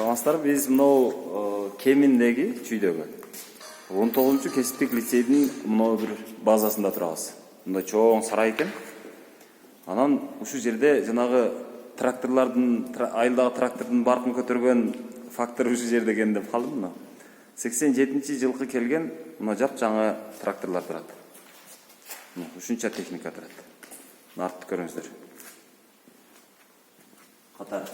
Саламатсыздар, биз мынау Кеминдеги чүйдөгү 19 кесиптик лицейдин мынау бир базасында турабыз. Мында чоң сарай экен. Анан ушул жерде жанагы тракторлордун айылдагы трактордун баркын көтөргөн фактор ушул жерде экен деп калдым. Мына 87-жылкы келген мына жапжаңы тракторлор турат. Ушунча техника турат. Артты көрүңүздөр. Катар.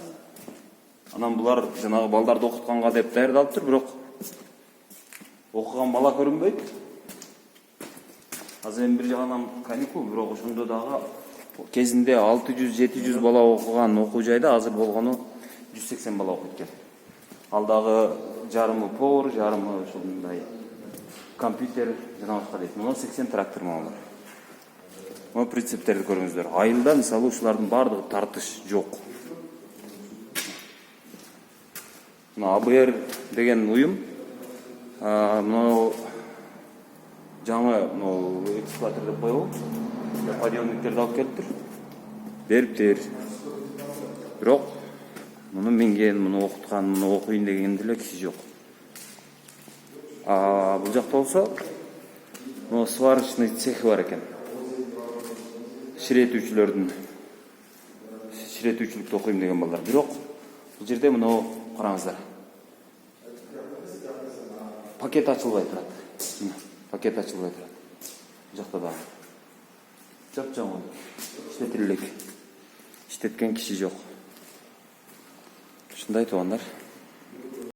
Анан булар жанагы балдарды окутканга деп даярдалыптыр, бирок окуган бала көрүнбөйт. Азыр эми бир жагынан каникул, бирок ошондо дагы кезинде 600-700 бала окуган окуу жайда азыр болгону 180 бала окуйт экен. Ал дагы жарымы повар, жарымы ушундай компьютер жана башка дейт. Мына 80 трактор бар. Мына прицептерди көрүңүздөр. Айылда мисалы ушулардын бардыгы тартыш жок. АБР деген уюм мынау жаңы эксплуатор деп коелу, подъемниктерди алып келиптир, бериптир. Бирок муну минген, муну окуткан, муну окуйн деген деле киши жок. Бул жакта болсо сварочный цехи бар экен. Ширетүүчүлүктү окуйм деген балдар. Бирок бул жерде мынау караңыздар. Пакет ачылбай турат. Пакет ачылбай турат. Бул жакта да жапжаңы иштетилик. Иштеткен киши жок. Ушундай туугандар.